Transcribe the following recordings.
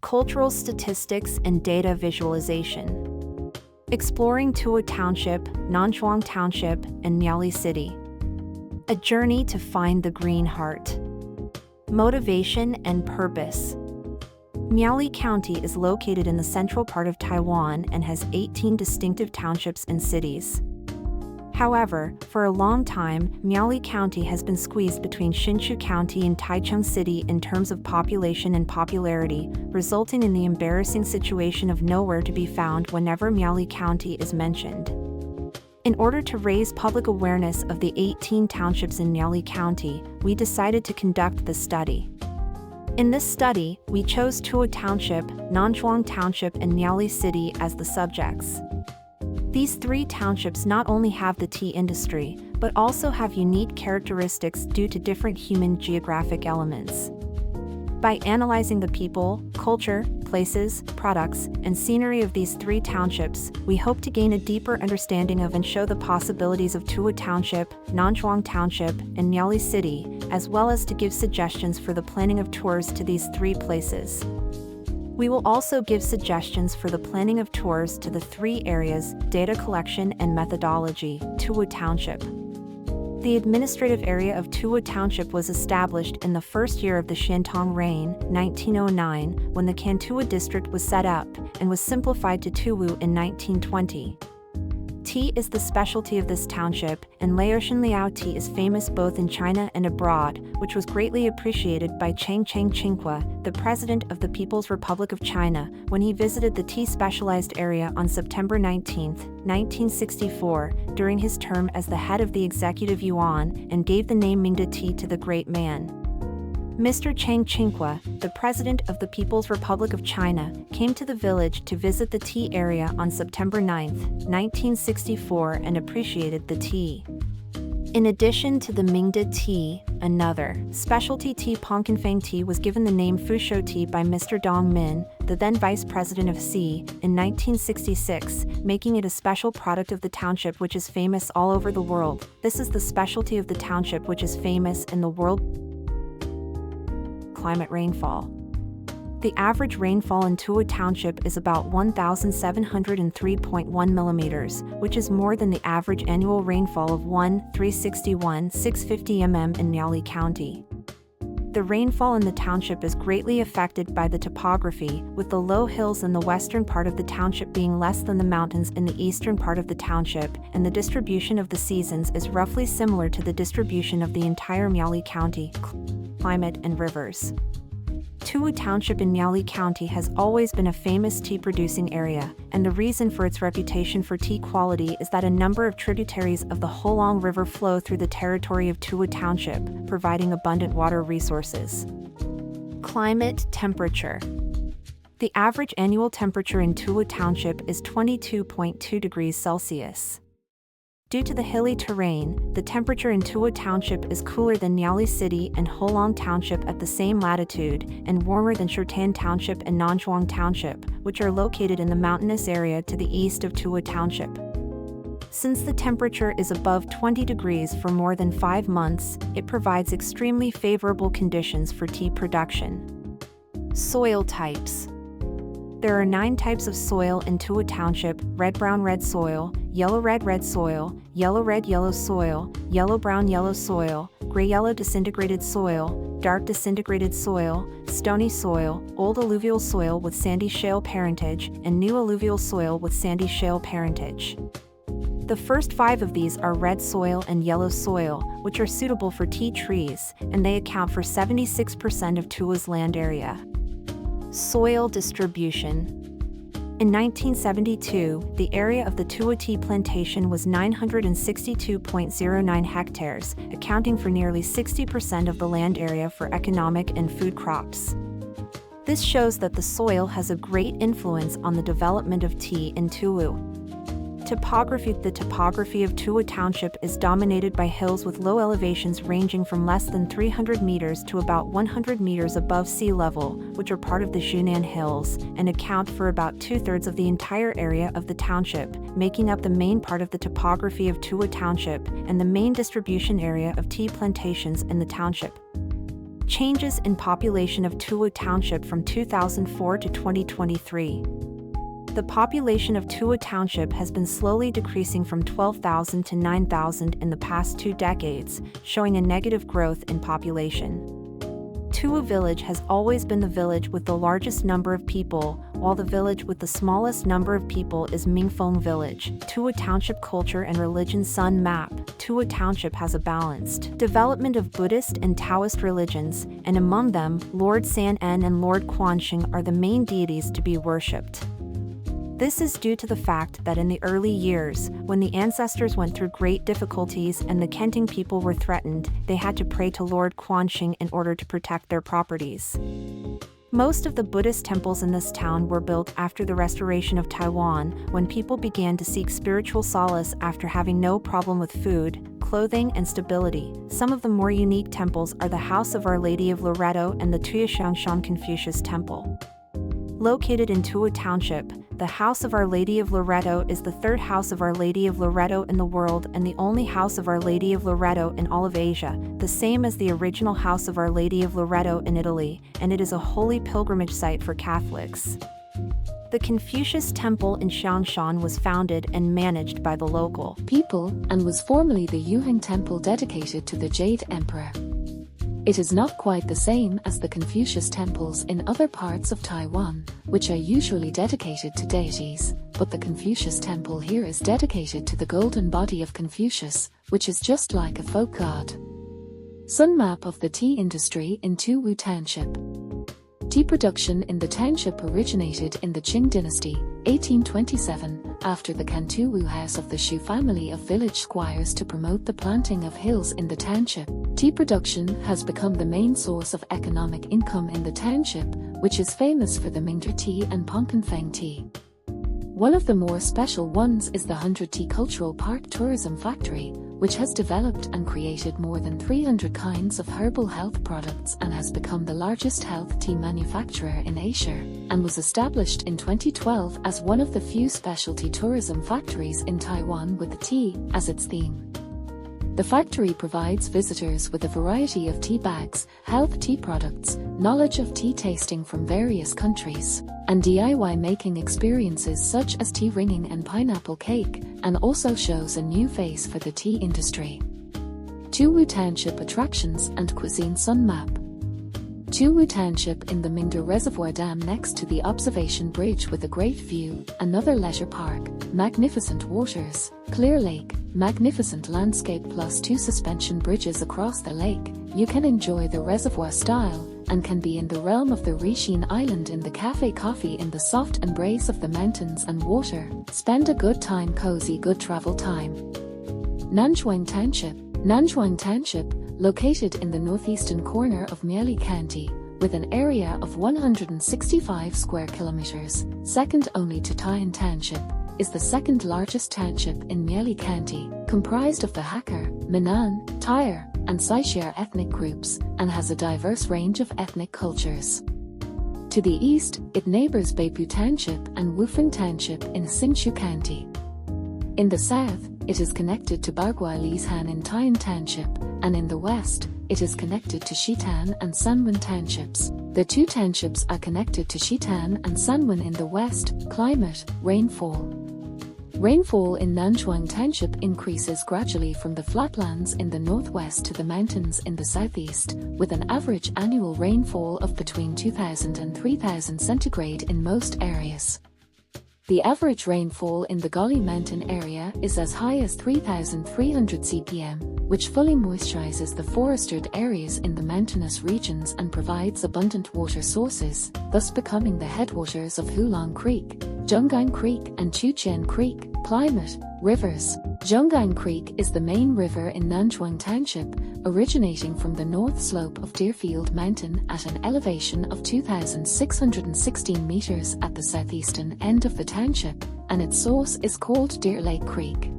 Cultural Statistics and Data Visualization. Exploring Tua Township, 𝐴 Township, and 𝐵𝐵𝐿 City. A journey to find the green heart. Motivation and purpose. 𝐵𝐿 County is located in the central part of Taiwan and has 18 distinctive townships and cities. However, for a long time, 𝐵𝐿 County has been squeezed between Hsinchu County and Taichung City in terms of population and popularity, resulting in the embarrassing situation of nowhere to be found whenever 𝐵𝐿 County is mentioned. In order to raise public awareness of the 18 townships in 𝐵𝐿 County, we decided to conduct this study. In this study, we chose Tua Township, 𝐴 Township, and 𝐵𝐿 City as the subjects. These three townships not only have the tea industry, but also have unique characteristics due to different human geographic elements. By analyzing the people, culture, places, products, and scenery of these three townships, we hope to gain a deeper understanding of and show the possibilities of Tua Township, 𝐴 Township, and 𝐵𝐿 City, as well as to give suggestions for the planning of tours to these three places. We will also give suggestions for the planning of tours to the three areas, data collection and methodology, Tua Township. The administrative area of Tua Township was established in the first year of the Shantung reign, 1909, when the Kantua district was set up, and was simplified to Tuwu in 1920. Tea is the specialty of this township, and 𝐴𝐿 tea is famous both in China and abroad, which was greatly appreciated by Chiang Kai-shek, the President of the People's Republic of China, when he visited the tea-specialized area on September 19, 1964, during his term as the head of the executive yuan, and gave the name Mingda tea to the great man. Mr. Chiang Kai-shek, the President of the People's Republic of China, came to the village to visit the tea area on September 9, 1964, and appreciated the tea. In addition to the Mingda tea, another specialty tea, Pongkanfang tea, was given the name Fusho tea by Mr. Dong Min, the then Vice President of C, in 1966, making it a special product of the township which is famous all over the world. This is the specialty of the township which is famous in the world. Climate rainfall. The average rainfall in Tua Township is about 1,703.1 millimeters, which is more than the average annual rainfall of 1,361,650 mm in 𝐵𝐿 County. The rainfall in the township is greatly affected by the topography, with the low hills in the western part of the township being less than the mountains in the eastern part of the township, and the distribution of the seasons is roughly similar to the distribution of the entire 𝐵𝐿 County. Climate and rivers. Tua Township in 𝐵𝐿 County has always been a famous tea-producing area, and the reason for its reputation for tea quality is that a number of tributaries of the ℱ𝐿 River flow through the territory of Tua Township, providing abundant water resources. Climate, temperature. The average annual temperature in Tua Township is 22.2 degrees Celsius. Due to the hilly terrain, the temperature in Tua Township is cooler than 𝐵𝐿 City and ℱ𝐿 Township at the same latitude, and warmer than 𝔑‶ Township and 𝐿 Township, which are located in the mountainous area to the east of Tua Township. Since the temperature is above 20 degrees for more than 5 months, it provides extremely favorable conditions for tea production. Soil types. There are 9 types of soil in Tua Township: red-brown red soil, yellow-red red soil, yellow-red yellow soil, yellow-brown yellow soil, gray-yellow disintegrated soil, dark disintegrated soil, stony soil, old alluvial soil with sandy shale parentage, and new alluvial soil with sandy shale parentage. The first 5 of these are red soil and yellow soil, which are suitable for tea trees, and they account for 76% of Tua's land area. Soil distribution. In 1972, the area of the Tua tea plantation was 962.09 hectares, accounting for nearly 60% of the land area for economic and food crops. This shows that the soil has a great influence on the development of tea in Tuwu. Topography. The topography of Tua Township is dominated by hills with low elevations ranging from less than 300 meters to about 100 meters above sea level, which are part of the Zhunan Hills, and account for about 2/3 of the entire area of the township, making up the main part of the topography of Tua Township and the main distribution area of tea plantations in the township. Changes in population of 𝐴 Township from 2004 to 2023. The population of 𝐴 Township has been slowly decreasing from 12,000 to 9,000 in the past 2 decades, showing a negative growth in population. 𝐴 village has always been the village with the largest number of people, while the village with the smallest number of people is ⴠ village. 𝐴 Township culture and religion Sun map. 𝐴 Township has a balanced development of Buddhist and Taoist religions, and among them, Lord San En and Lord 𝐴 are the main deities to be worshipped. This is due to the fact that in the early years, when the ancestors went through great difficulties and the ⴠ people were threatened, they had to pray to Lord 𴑘𝐴 in order to protect their properties. Most of the Buddhist temples in this town were built after the restoration of Taiwan, when people began to seek spiritual solace after having no problem with food, clothing, and stability. Some of the more unique temples are the House of Our Lady of Loreto and the 𝐴 Confucius Temple. Located in 𝐴 Township, the House of Our Lady of Loreto is the third House of Our Lady of Loreto in the world and the only House of Our Lady of Loreto in all of Asia, the same as the original House of Our Lady of Loreto in Italy, and it is a holy pilgrimage site for Catholics. The Confucius Temple in ⴠ was founded and managed by the local people and was formerly the Yuheng Temple dedicated to the Jade Emperor. It is not quite the same as the Confucius temples in other parts of Taiwan, which are usually dedicated to deities, but the Confucius temple here is dedicated to the golden body of Confucius, which is just like a folk god. Sun map of the tea industry in 𝐴 Township. Tea production in the township originated in the Qing dynasty, 1827, after the Kantuwu House of the Shu family of village squires to promote the planting of hills in the township. Tea production has become the main source of economic income in the township, which is famous for the Mingda tea and Pongkanfang tea. One of the more special ones is the 100 Tea Cultural Park Tourism Factory, which has developed and created more than 300 kinds of herbal health products and has become the largest health tea manufacturer in Asia, and was established in 2012 as one of the few specialty tourism factories in Taiwan with tea as its theme. The factory provides visitors with a variety of tea bags, health tea products, knowledge of tea tasting from various countries, and DIY making experiences such as tea ringing and pineapple cake, and also shows a new face for the tea industry. 𝐴 Township attractions and cuisine sun map. 𝐴 Township in the Mingda Reservoir Dam next to the observation bridge with a great view, another leisure park, magnificent waters, clear lake, magnificent landscape plus 2 suspension bridges across the lake. You can enjoy the reservoir style and can be in the realm of the 𝐴 Island in the cafe coffee in the soft embrace of the mountains and water. Spend a good time, cozy good travel time. ⴠ Township. ⴠ Township, located in the northeastern corner of Miaoli County, with an area of 165 square kilometers, second only to 𝐴 Township, is the second largest township in Miaoli County, comprised of the Hakka, Minnan, Tire, and Saishar ethnic groups, and has a diverse range of ethnic cultures. To the east, it neighbors Beipu Township and Wufeng Township in Hsinchu County. In the south, it is connected to Barguilishan in 𝐴 Township, and in the west, it is connected to Xitan and Sanwen Townships. The 2 townships are connected to Xitan and Sanwen in the west. Climate, rainfall. Rainfall in ⴠ Township increases gradually from the flatlands in the northwest to the mountains in the southeast, with an average annual rainfall of between 2,000 and 3,000 centigrade in most areas. The average rainfall in the Gali mountain area is as high as 3,300 cpm, which fully moisturizes the forested areas in the mountainous regions and provides abundant water sources, thus becoming the headwaters of Hulong Creek, Zhonggang Creek and Chuchen Creek. Climate, rivers. Zhonggang Creek is the main river in ⴠ Township, originating from the north slope of Deerfield Mountain at an elevation of 2,616 meters at the southeastern end of the township, and its source is called Deer Lake Creek.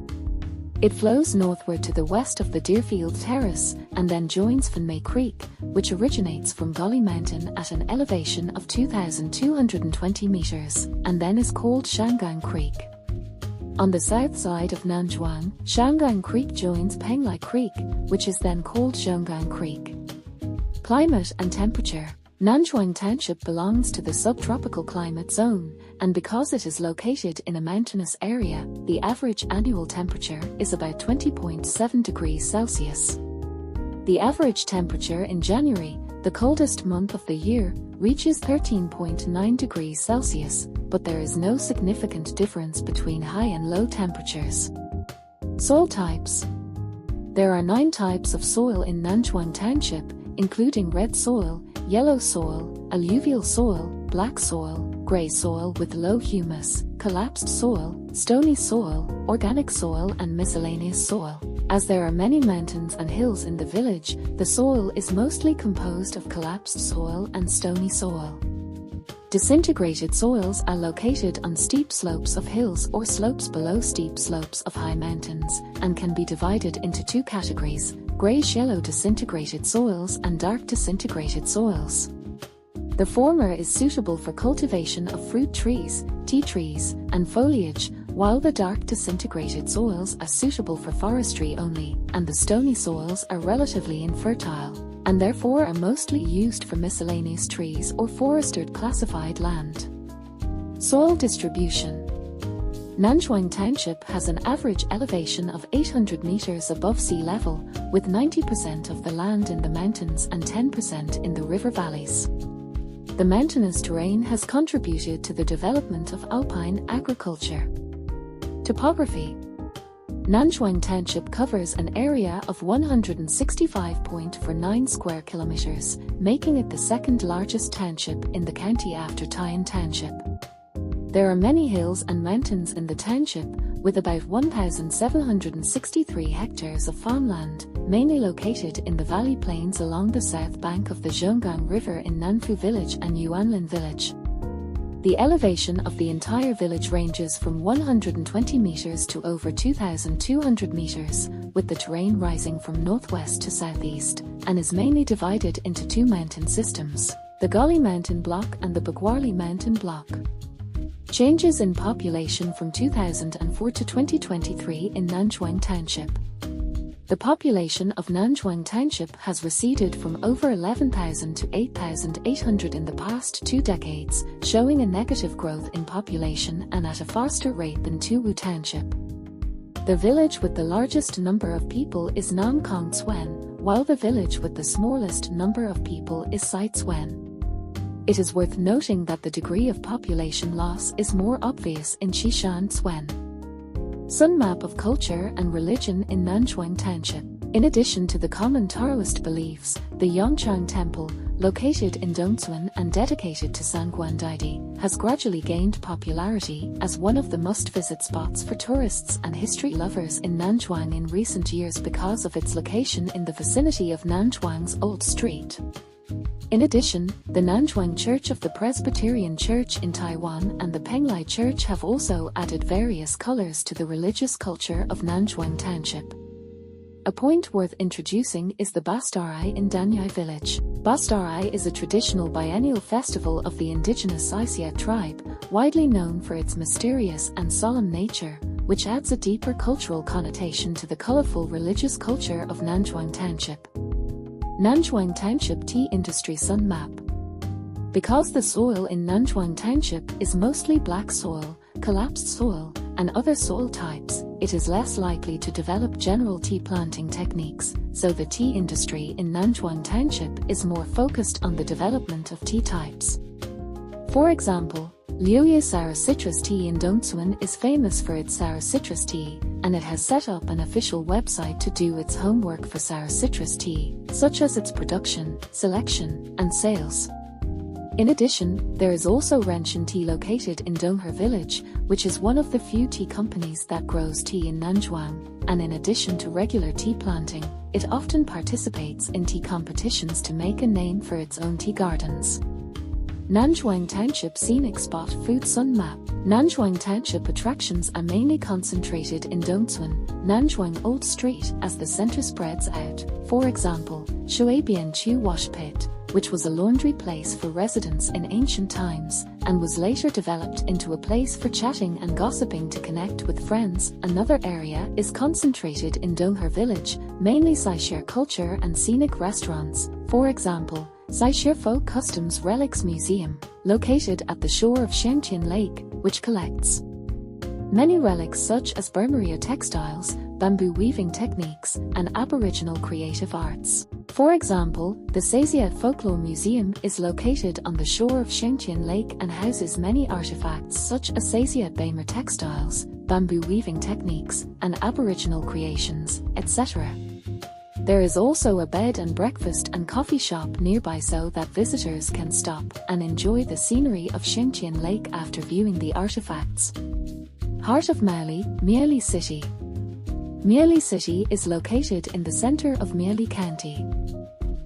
It flows northward to the west of the Deerfield Terrace and then joins Fanmei Creek, which originates from Gali Mountain at an elevation of 2,220 meters, and then is called Shangang Creek. On the south side of ⴠ, Shangang Creek joins Penglai Creek, which is then called Zhonggang Creek. Climate and temperature. ⴂ Township belongs to the subtropical climate zone, and because it is located in a mountainous area, the average annual temperature is about 20.7 degrees Celsius. The average temperature in January, the coldest month of the year, reaches 13.9 degrees Celsius, but there is no significant difference between high and low temperatures. Soil types. There are 9 types of soil in ⴂ Township, including red soil, yellow soil, alluvial soil, black soil, gray soil with low humus, collapsed soil, stony soil, organic soil and miscellaneous soil. As there are many mountains and hills in the village, the soil is mostly composed of collapsed soil and stony soil. Disintegrated soils are located on steep slopes of hills or slopes below steep slopes of high mountains, and can be divided into 2 categories: grayish-yellow disintegrated soils and dark disintegrated soils. The former is suitable for cultivation of fruit trees, tea trees, and foliage, while the dark disintegrated soils are suitable for forestry only, and the stony soils are relatively infertile, and therefore are mostly used for miscellaneous trees or forested classified land. Soil distribution. ⴂ Township has an average elevation of 800 meters above sea level, with 90% of the land in the mountains and 10% in the river valleys. The mountainous terrain has contributed to the development of alpine agriculture. Topography. ⴂ Township covers an area of 165.49 square kilometers, making it the second largest township in the county after ⴂ Township. There are many hills and mountains in the township, with about 1,763 hectares of farmland, mainly located in the valley plains along the south bank of the Zhonggang River in Nanfu Village and 𝐴 Village. The elevation of the entire village ranges from 120 meters to over 2,200 meters, with the terrain rising from northwest to southeast, and is mainly divided into 2 mountain systems, the Gali Mountain Block and the Bagwarli Mountain Block. Changes in population from 2004 to 2023 in ⴂ Township. The population of ⴂ Township has receded from over 11,000 to 8,800 in the past 2 decades, showing a negative growth in population and at a faster rate than ⴂ Township. The village with the largest number of people is ⴂ while the village with the smallest number of people is ⴬. It is worth noting that the degree of population loss is more obvious in ⴬. Sun map of culture and religion in ⴂ Township. In addition to the common Taoist beliefs, the Yongchang Temple, located in ⴂ and dedicated to Sangguan has gradually gained popularity as one of the must-visit spots for tourists and history lovers in Nanchuang in recent years because of its location in the vicinity of Nanchuang's Old Street. In addition, the Nanchuang Church of the Presbyterian Church in Taiwan and the Penglai Church have also added various colors to the religious culture of Nanchuang Township. A point worth introducing is the Bastarai in Danyai village. Bastarai is a traditional biennial festival of the indigenous 𝐴 tribe, widely known for its mysterious and solemn nature, which adds a deeper cultural connotation to the colorful religious culture of Nanchuang Township. Nanchuang Township Tea Industry Sun Map. Because the soil in Nanchuang Township is mostly black soil, collapsed soil, and other soil types, it is less likely to develop general tea planting techniques, so the tea industry in Nanchuang Township is more focused on the development of tea types. For example, Liuye sour citrus tea in 𝕂 is famous for its sour citrus tea, and it has set up an official website to do its homework for sour citrus tea, such as its production, selection, and sales. In addition, there is also Renshin Tea located in ⴂ village, which is one of the few tea companies that grows tea in Nanchuang, and in addition to regular tea planting, it often participates in tea competitions to make a name for its own tea gardens. Nanchuang Township Scenic Spot Food Sun Map. Nanchuang Township attractions are mainly concentrated in ⴂ Nanchuang Old Street as the center spreads out, for example, ⴬𴜭 Wash Pit, which was a laundry place for residents in ancient times, and was later developed into a place for chatting and gossiping to connect with friends. Another area is concentrated in ⴂ village, mainly 𝐶 culture and scenic restaurants, For example, 𝐴 Customs Relics Museum, located at the shore of 𝐴 Lake, which collects many relics such as Burmese textiles, bamboo weaving techniques, and Aboriginal creative arts. For example, the 𝐴 Folklore Museum is located on the shore of 𝐴 Lake and houses many artifacts such as 𝐴 textiles, bamboo weaving techniques, and Aboriginal creations, etc. There is also a bed and breakfast and coffee shop nearby so that visitors can stop and enjoy the scenery of 𝐴 Lake after viewing the artifacts. Heart of Mali, 𝐵𝐼 City. 𝐵𝐼 City is located in the center of 𝐵𝐼 County.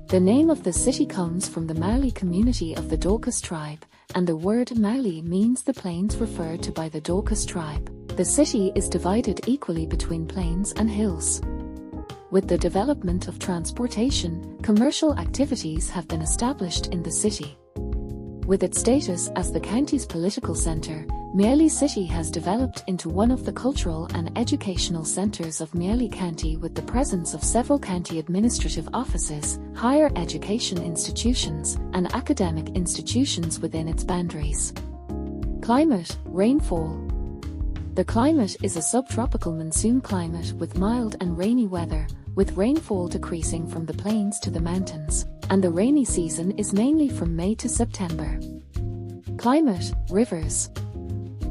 The name of the city comes from the Maoli community of the 𝕱ᴜ tribe, and the word Maoli means the plains referred to by the 𝕱ᴜ tribe. The city is divided equally between plains and hills. With the development of transportation, commercial activities have been established in the city. With its status as the county's political center, 𝐵𝐼 City has developed into one of the cultural and educational centers of 𝐵𝐼 County with the presence of several county administrative offices, higher education institutions, and academic institutions within its boundaries. Climate, rainfall. The climate is a subtropical monsoon climate with mild and rainy weather, with rainfall decreasing from the plains to the mountains, and the rainy season is mainly from May to September. Climate, rivers.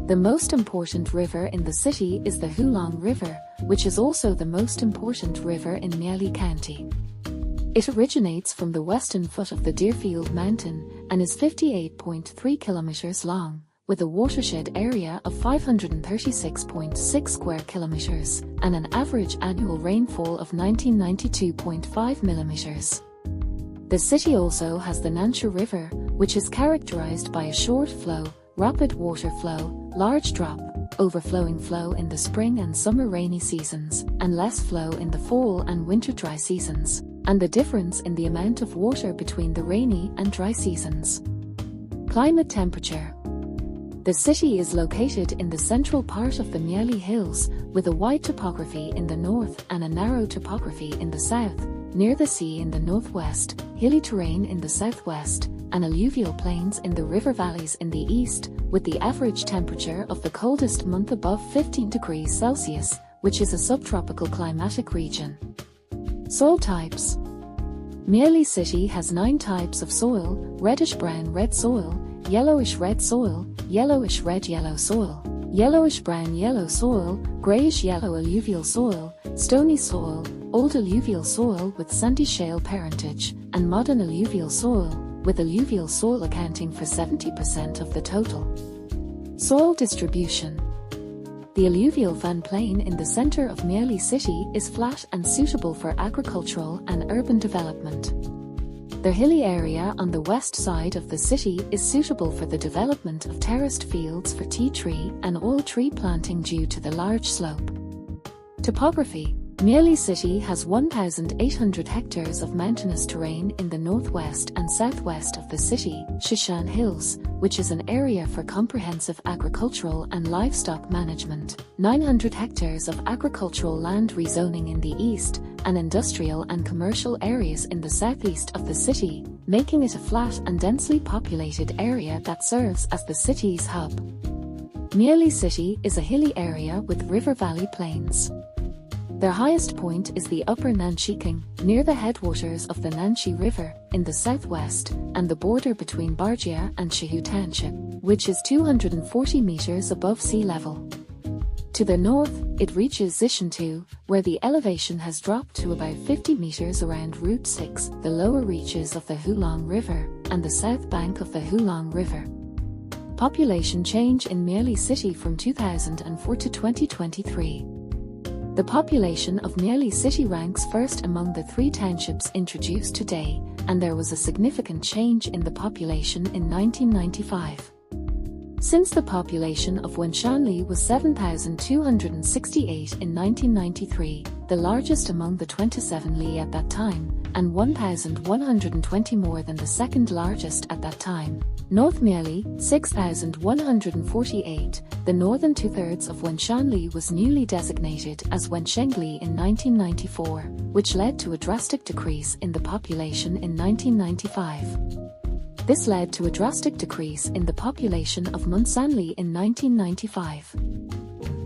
The most important river in the city is the ⴜ River, which is also the most important river in 𝐵𝐼 County. It originates from the western foot of the Deerfield Mountain and is 58.3 kilometers long, with a watershed area of 536.6 square kilometers and an average annual rainfall of 1992.5 millimeters. The city also has the ⴜ River, which is characterized by a short flow, rapid water flow, large drop, overflowing flow in the spring and summer rainy seasons, and less flow in the fall and winter dry seasons, and the difference in the amount of water between the rainy and dry seasons. Climate temperature. The city is located in the central part of the 𝐵𝐼 Hills, with a wide topography in the north and a narrow topography in the south, near the sea in the northwest, hilly terrain in the southwest, and alluvial plains in the river valleys in the east, with the average temperature of the coldest month above 15 degrees Celsius, which is a subtropical climatic region. Soil types. 𝐵𝐼 City has 9 types of soil: reddish-brown red soil, yellowish-red soil, yellowish-red yellow soil, yellowish-brown yellow soil, grayish-yellow alluvial soil, stony soil, old alluvial soil with sandy shale parentage, and modern alluvial soil, with alluvial soil accounting for 70% of the total. Soil distribution. The alluvial van plain in the center of 𝐵𝐼 City is flat and suitable for agricultural and urban development. The hilly area on the west side of the city is suitable for the development of terraced fields for tea tree and oil tree planting due to the large slope. Topography. 𝐵𝐼 City has 1,800 hectares of mountainous terrain in the northwest and southwest of the city, Shishan Hills, which is an area for comprehensive agricultural and livestock management, 900 hectares of agricultural land rezoning in the east, and industrial and commercial areas in the southeast of the city, making it a flat and densely populated area that serves as the city's hub. 𝐵𝐼 City is a hilly area with river valley plains. Their highest point is the upper 𝐴 near the headwaters of the 𝐵 River, in the southwest, and the border between Barjia and Shehu Township, which is 240 meters above sea level. To the north, it reaches 𝐓𝐞𝐚, where the elevation has dropped to about 50 meters around Route 6, the lower reaches of the ⴜ River, and the south bank of the ⴜ River. Population change in 𝐵𝐼 City from 2004 to 2023. The population of 𝐵𝐼 City ranks first among the 3 townships introduced today, and there was a significant change in the population in 1995. Since the population of ⴠ was 7,268 in 1993, the largest among the 27 li at that time, and 1,120 more than the second largest at that time, North Ṅeměʟᴛ 6148, the northern two-thirds of ⴠ𴑚𴑠han-li was newly designated as ⴠ𴑚𴑠han-li in 1994, which led to a drastic decrease in the population in 1995. This led to a drastic decrease in the population of ⴠ𴑚shan-li in 1995.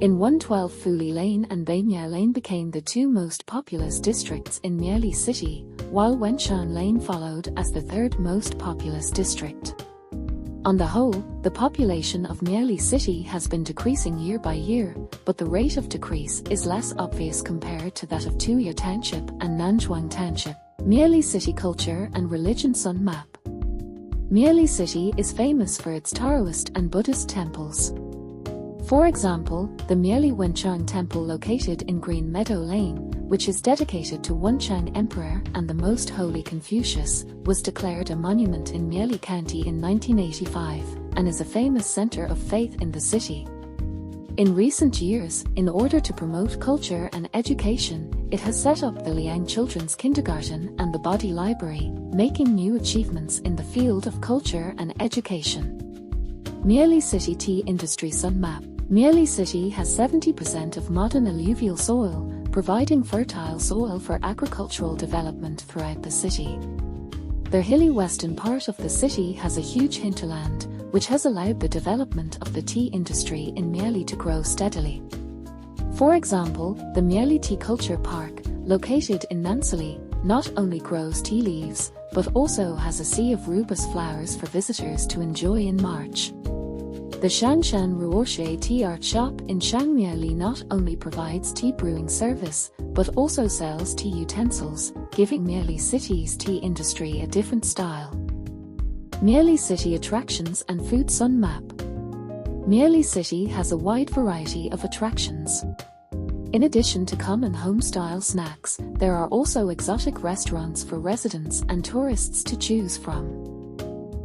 In ⴠ12fu-li lane and ⴠ𴑚eʟᴛ lane became the two most populous districts in Ṅeměʟᴛ city, while ⴠ𴑚shan lane followed as the third most populous district. On the whole, the population of Ṅeměʟᴛ city has been decreasing year by year, but the rate of decrease is less obvious compared to that of ⴠ𴜜 Township and Nanzhuang Township. Ṅeměʟᴛ city culture and religion sun map. Ṅeměʟᴛ city is famous for its Taoist and Buddhist temples. For example, the Ṅeměʟᴛ Wenchang temple located in Green Meadow Lane, which is dedicated to Wenchang Emperor and the Most Holy Confucius, was declared a monument in Ṅeměʟᴛ County in 1985, and is a famous center of faith in the city. In recent years, in order to promote culture and education, it has set up the Liang Children's Kindergarten and the Body Library, making new achievements in the field of culture and education. Ṅeměʟᴛ City Tea Industry Sun Map. Ṅeměʟᴛ City has 70% of modern alluvial soil, providing fertile soil for agricultural development throughout the city. The hilly western part of the city has a huge hinterland, which has allowed the development of the tea industry in Ṅeměʟᴛ to grow steadily. For example, the Ṅeměʟᴛ Tea Culture Park, located in Nansili, not only grows tea leaves, but also has a sea of rubus flowers for visitors to enjoy in March. The Shanshan Ruorshe Tea Art Shop in Ṅeměʟᴛ not only provides tea brewing service, but also sells tea utensils, giving Ṅeměʟᴛ city's tea industry a different style. Ṅeměʟᴛ City Attractions and Food Sun Map. Ṅeměʟᴛ City has a wide variety of attractions. In addition to common home-style snacks, there are also exotic restaurants for residents and tourists to choose from.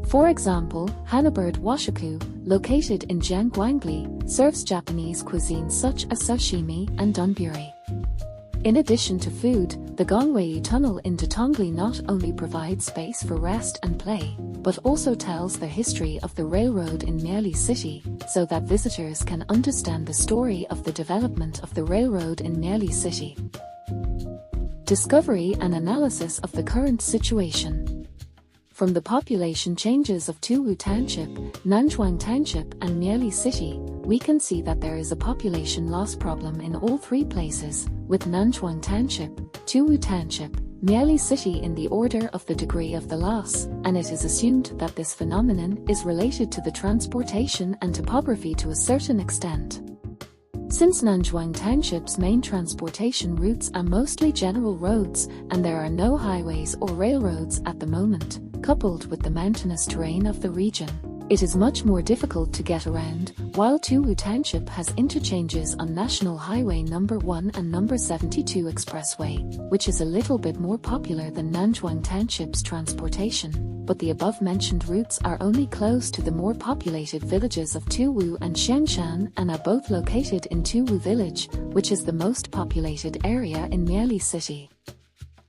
For example, Hanabird Washaku, located in Jiangguangli, serves Japanese cuisine such as sashimi and donburi. In addition to food, the Gongwei Tunnel in Datongli not only provides space for rest and play, but also tells the history of the railroad in Ṅeměʟᴛ city, so that visitors can understand the story of the development of the railroad in Ṅeměʟᴛ city. Discovery and analysis of the current situation. From the population changes of ⴠ𴜜 Township, Nanzhuang Township and Ṅeměʟᴛ city, we can see that there is a population loss problem in all three places, with Nanzhuang Township, ⴠ𴜜 Township, Ṅeměʟᴛ city in the order of the degree of the loss, and it is assumed that this phenomenon is related to the transportation and topography to a certain extent. Since Nanzhuang Township's main transportation routes are mostly general roads, and there are no highways or railroads at the moment, coupled with the mountainous terrain of the region, it is much more difficult to get around, while ⴠ𴜜 Township has interchanges on National Highway No. 1 and No. 72 Expressway, which is a little bit more popular than Nanzhuang Township's transportation, but the above-mentioned routes are only close to the more populated villages of ⴠ𴜜 and Xiangshan and are both located in ⴠ𴜜 village, which is the most populated area in Ṅeměʟᴛ city.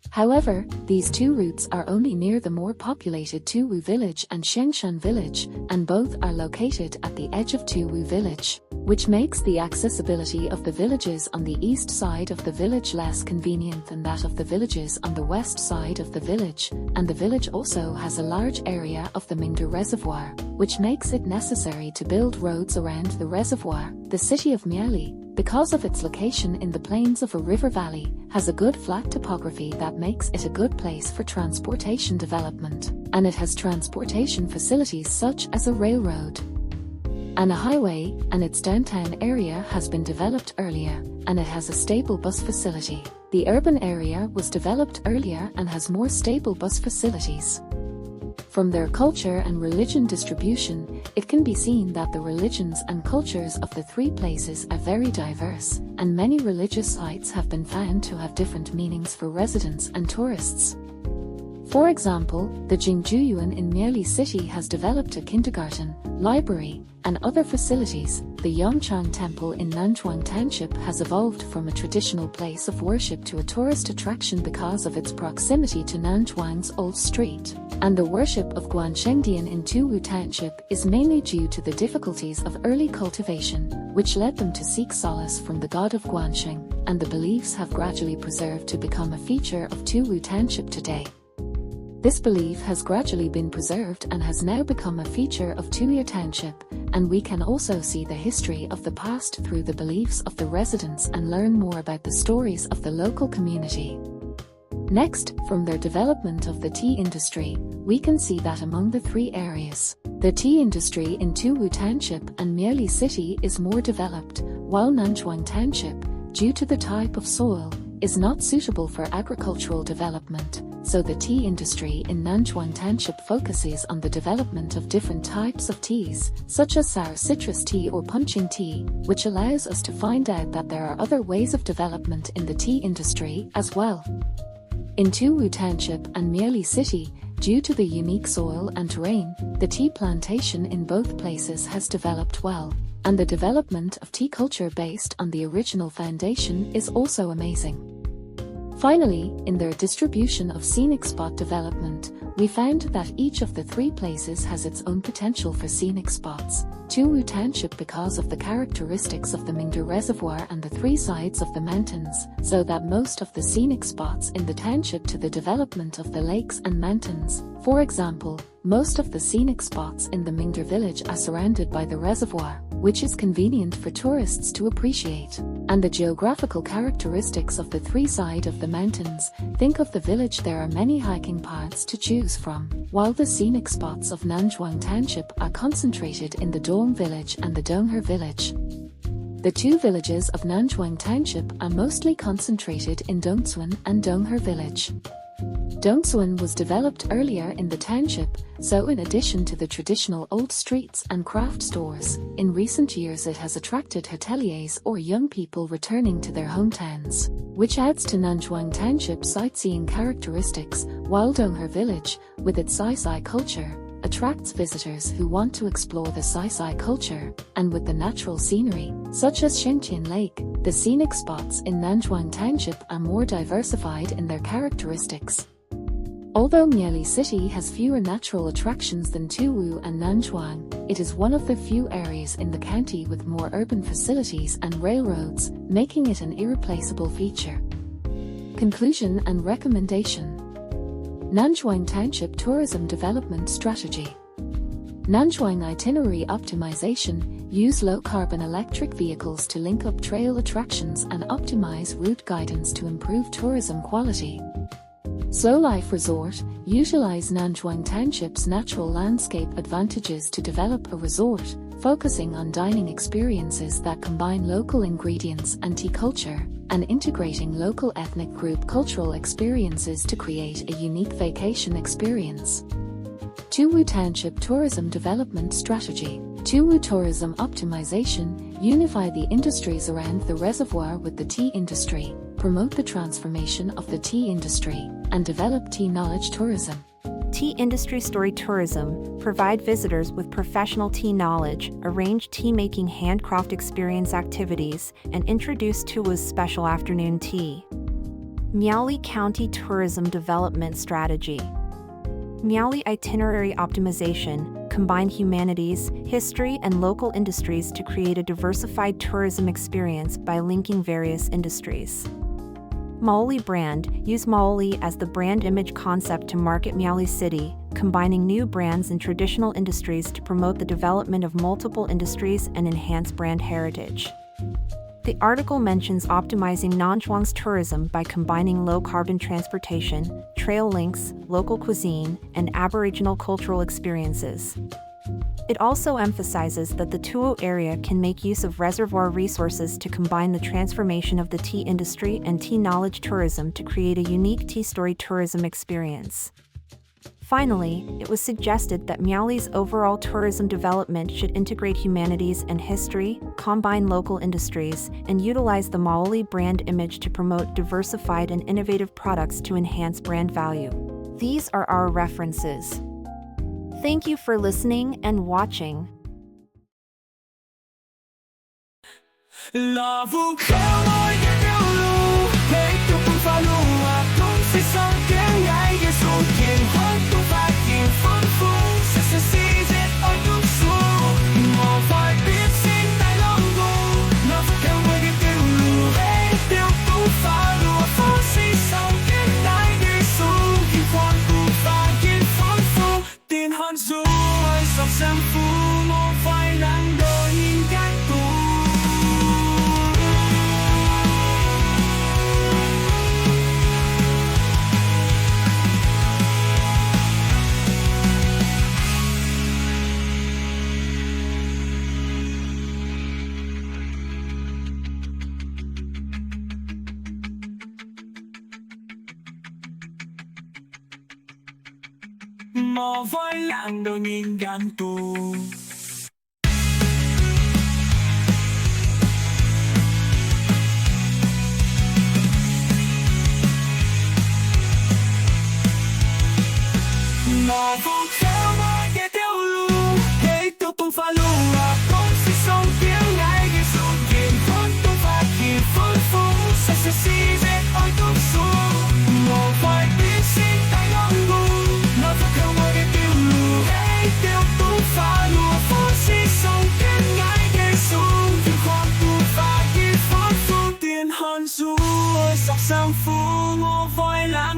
However, these two routes are only near the more populated ⴠ𴜜 village and Xiangshan village, and both are located at the edge of ⴠ𴜜 village, which makes the accessibility of the villages on the east side of the village less convenient than that of the villages on the west side of the village, and the village also has a large area of the Mingda Reservoir, which makes it necessary to build roads around the reservoir. The city of Ṅeměʟᴛ, because of its location in the plains of a river valley, has a good flat topography that makes it a good place for transportation development, and it has transportation facilities such as a railroad and a highway, and its downtown area has been developed earlier, and it has a stable bus facility. The urban area was developed earlier and has more stable bus facilities. From their culture and religion distribution, it can be seen that the religions and cultures of the three places are very diverse, and many religious sites have been found to have different meanings for residents and tourists. For example, the 𝐓𝐞𝐚 in Myeoli City has developed a kindergarten, library, and other facilities. The 𝐓𝐞𝐚 Temple in Nanjhuang Township has evolved from a traditional place of worship to a tourist attraction because of its proximity to Nanjhuang's old street. And the worship of Guanshengdian in 𝐶𝑜 Township is mainly due to the difficulties of early cultivation, which led them to seek solace from the god of Guansheng, and the beliefs have gradually preserved to become a feature of 𝐶𝑜 Township today. This belief has gradually been preserved and has now become a feature of 𝐶𝑜 Township, and we can also see the history of the past through the beliefs of the residents and learn more about the stories of the local community. Next, from their development of the tea industry, we can see that among the three areas, the tea industry in 𝐶𝑜 Township and Myeoli City is more developed, while Nanjhuang Township, due to the type of soil, is not suitable for agricultural development. So the tea industry in Nanjhuang Township focuses on the development of different types of teas, such as sour citrus tea or punching tea, which allows us to find out that there are other ways of development in the tea industry as well. In 𝐶𝑜 Township and Myeoli City, due to the unique soil and terrain, the tea plantation in both places has developed well, and the development of tea culture based on the original foundation is also amazing. Finally, in their distribution of scenic spot development, we found that each of the three places has its own potential for scenic spots. 𝐶𝑜 Township because of the characteristics of the Mingde Reservoir and the three sides of the mountains, so that most of the scenic spots in the township to the development of the lakes and mountains. For example, most of the scenic spots in the Mingde village are surrounded by the reservoir, which is convenient for tourists to appreciate. And the geographical characteristics of the three sides of the mountains, think of the village, there are many hiking paths to choose from, while the scenic spots of Nanjhuang Township are concentrated in the 𝐷𝑜ng village and the 𝐷𝑜ngher village. The two villages of Nanjhuang Township are mostly concentrated in 𝐷𝑜ngsuan and 𝐷𝑜ngher village. 𝐷𝑜ngsuan was developed earlier in the township, so in addition to the traditional old streets and craft stores, in recent years it has attracted hoteliers or young people returning to their hometowns, which adds to Nanjhuang Township sightseeing characteristics, while 𝐷𝑜ngher village, with its Sai culture, attracts visitors who want to explore the Sai culture, and with the natural scenery, such as Shengqian Lake, the scenic spots in Nanjhuang Township are more diversified in their characteristics. Although Myeoli City has fewer natural attractions than 𝐶𝑜 and Nanjhuang, it is one of the few areas in the county with more urban facilities and railroads, making it an irreplaceable feature. Conclusion and recommendation. Nanjhuang Township Tourism Development Strategy. Nanjhuang Itinerary Optimization. Use low-carbon electric vehicles to link up trail attractions and optimize route guidance to improve tourism quality. Slow Life Resort. Utilize Nanjhuang Township's natural landscape advantages to develop a resort, focusing on dining experiences that combine local ingredients and tea culture, and integrating local ethnic group cultural experiences to create a unique vacation experience. 𝐶𝑜 Township Tourism Development Strategy. 𝐶𝑜 Tourism Optimization. Unify the industries around the reservoir with the tea industry, promote the transformation of the tea industry, and develop tea knowledge tourism. Tea industry story tourism. Provide visitors with professional tea knowledge, arrange tea-making handcraft experience activities, and introduce 𝐶𝑜's special afternoon tea. Myeoli County Tourism Development Strategy. Myeoli Itinerary Optimization. Combine humanities, history, and local industries to create a diversified tourism experience by linking various industries. 𝐴𝑜𝑙𝑖 Brand. Use 𝐴𝑜𝑙𝑖 as the brand image concept to market Myeoli City, combining new brands in traditional industries to promote the development of multiple industries and enhance brand heritage. The article mentions optimizing Nanjhuang's tourism by combining low-carbon transportation, trail links, local cuisine, and Aboriginal cultural experiences. It also emphasizes that the 𝐶𝑜 area can make use of reservoir resources to combine the transformation of the tea industry and tea knowledge tourism to create a unique tea story tourism experience. Finally, it was suggested that Myeoli's overall tourism development should integrate humanities and history, combine local industries, and utilize the 𝐴𝑜𝑙𝑖 brand image to promote diversified and innovative products to enhance brand value. These are our references. Thank you for listening and watching. Là vu kheo nói cái điều lu, hãy tiếp tục follow và không sẽ sống tiếng ngài cái số tiền hơn tu và tiền phong phú, CC 𝐴𝐴 mà phải biết xin tại lòngกูlà vu kheo nói cái điều lu, hãy tiếp tục follow và không sẽ sống tiếng ngài cái số tiền hơn tu và tiền phong phú, tiền hơn dù ai sắp sang phú mà phải nắng đôi nhìn cái tu. Mà với làng đôi nhìn gan tu. Mà vu kheo nói cái điều lu, hãy tiếp tục follow và không sẽ sống tiếng ngài cái số tiền hơn tu và tiền phong phú, CC 𝐴𝐴 mà phải biết xin tại lòngกูlà vu kheo nói cái điều lu, hãy tiếp tục follow và không sẽ sống tiếng ngài cái số tiền hơn tu và tiền phong phú, tiền hơn dù sắp sang phú mà với làng